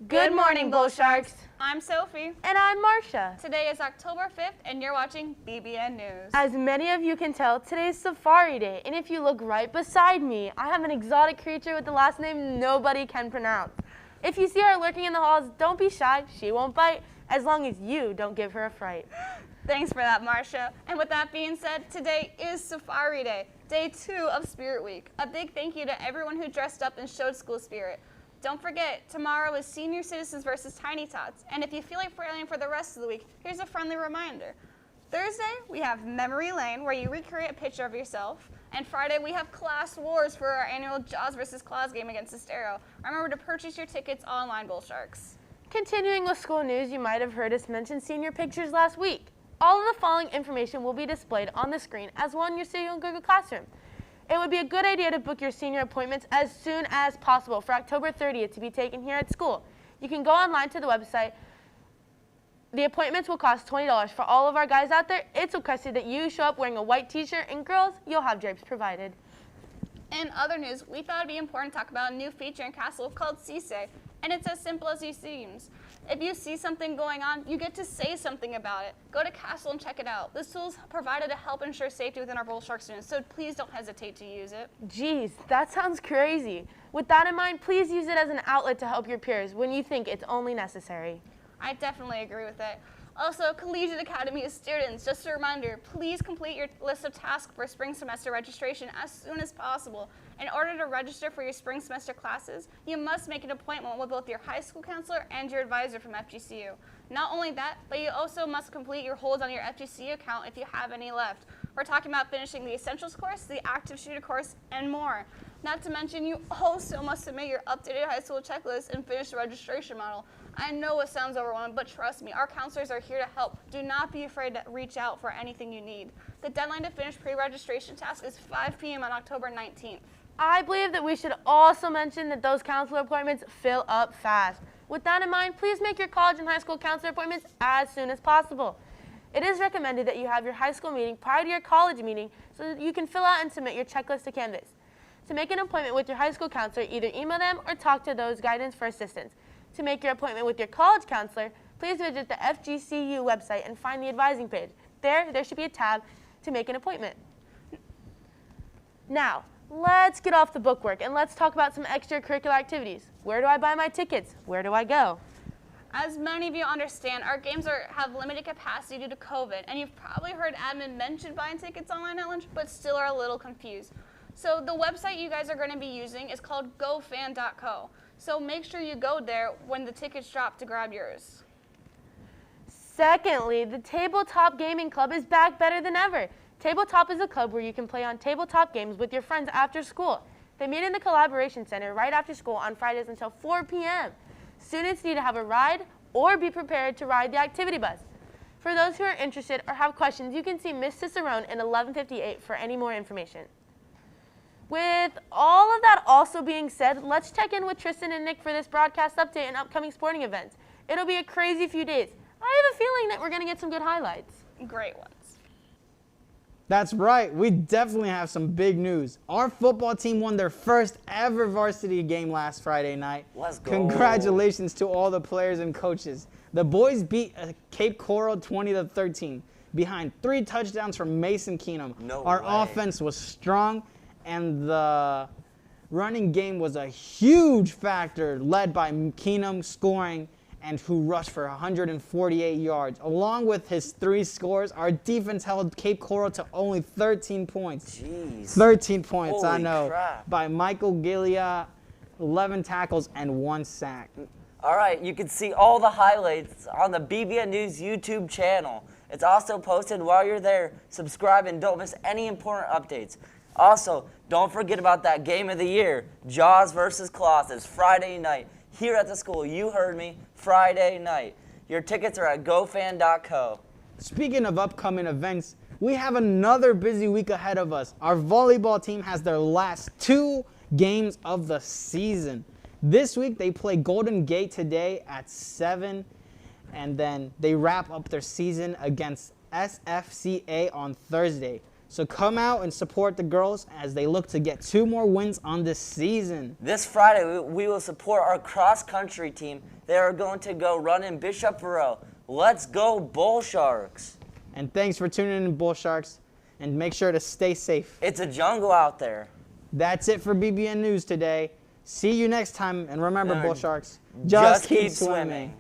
Good morning, Bull Sharks. I'm Sophie. And I'm Marcia. Today is October 5th, and you're watching BBN News. As many of you can tell, today is Safari Day, and if you look right beside me, I have an exotic creature with the last name nobody can pronounce. If you see her lurking in the halls, don't be shy, she won't bite, as long as you don't give her a fright. Thanks for that, Marcia. And with that being said, today is Safari Day, day 2 of Spirit Week. A big thank you to everyone who dressed up and showed school spirit. Don't forget, tomorrow is Senior Citizens versus Tiny Tots, and if you feel like planning for the rest of the week, here's a friendly reminder. Thursday, we have Memory Lane, where you recreate a picture of yourself, and Friday, we have Class Wars for our annual Jaws versus Claws game against Estero. Remember to purchase your tickets online, Bull Sharks. Continuing with school news, you might have heard us mention senior pictures last week. All of the following information will be displayed on the screen as well in your studio and Google Classroom. It would be a good idea to book your senior appointments as soon as possible for October 30th to be taken here at school. You can go online to the website. The appointments will cost $20. For all of our guys out there, it's requested that you show up wearing a white t-shirt, and girls, you'll have drapes provided. In other news, we thought it'd be important to talk about a new feature in Castle called CSAY, and it's as simple as it seems. If you see something going on, you get to say something about it. Go to Castle and check it out. This tool is provided to help ensure safety within our Bull Shark students, so please don't hesitate to use it. Geez, that sounds crazy. With that in mind, please use it as an outlet to help your peers when you think it's only necessary. I definitely agree with it. Also, Collegiate Academy students, just a reminder, please complete your list of tasks for spring semester registration as soon as possible. In order to register for your spring semester classes, you must make an appointment with both your high school counselor and your advisor from FGCU. Not only that, but you also must complete your holds on your FGCU account if you have any left. We're talking about finishing the Essentials course, the Active Shooter course, and more. Not to mention, you also must submit your updated high school checklist and finish the registration model. I know it sounds overwhelming, but trust me, our counselors are here to help. Do not be afraid to reach out for anything you need. The deadline to finish pre-registration task is 5 p.m. on October 19th. I believe that we should also mention that those counselor appointments fill up fast. With that in mind, please make your college and high school counselor appointments as soon as possible. It is recommended that you have your high school meeting prior to your college meeting so that you can fill out and submit your checklist to Canvas. To make an appointment with your high school counselor, either email them or talk to those guidance for assistance. To make your appointment with your college counselor, please visit the FGCU website and find the advising page. There should be a tab to make an appointment. Now, let's get off the bookwork and let's talk about some extracurricular activities. Where do I buy my tickets? Where do I go? As many of you understand, our games have limited capacity due to COVID, and you've probably heard admin mention buying tickets online at lunch, but still are a little confused. So the website you guys are going to be using is called gofan.co. So make sure you go there when the tickets drop to grab yours. Secondly, the Tabletop Gaming Club is back better than ever. Tabletop is a club where you can play on tabletop games with your friends after school. They meet in the Collaboration Center right after school on Fridays until 4 p.m. Students need to have a ride or be prepared to ride the activity bus. For those who are interested or have questions, you can see Miss Cicerone in 1158 for any more information. With all of that also being said, let's check in with Tristan and Nick for this broadcast update and upcoming sporting events. It'll be a crazy few days. I have a feeling that we're going to get some good highlights. Great ones. That's right, we definitely have some big news. Our football team won their first ever varsity game last Friday night. Let's go. Congratulations to all the players and coaches. The boys beat Cape Coral 20-13 behind 3 touchdowns from Mason Keenum. Our offense was strong, and the running game was a huge factor, led by Keenum scoring and who rushed for 148 yards. Along with his 3 scores, our defense held Cape Coral to only 13 points. Jeez. 13 points, Holy I know. crap. By Michael Gillia, 11 tackles and 1 sack. All right, you can see all the highlights on the BBN News YouTube channel. It's also posted while you're there. Subscribe and don't miss any important updates. Also, don't forget about that game of the year, Jaws versus Claws. It's Friday night here at the school. You heard me, Friday night. Your tickets are at gofan.co. Speaking of upcoming events, we have another busy week ahead of us. Our volleyball team has their last 2 games of the season. This week they play Golden Gate today at 7, and then they wrap up their season against SFCA on Thursday. So come out and support the girls as they look to get 2 more wins on this season. This Friday, we will support our cross-country team. They are going to go run in Bishop Verot. Let's go Bull Sharks. And thanks for tuning in, Bull Sharks. And make sure to stay safe. It's a jungle out there. That's it for BBN News today. See you next time. And remember, Bull Sharks, just keep swimming.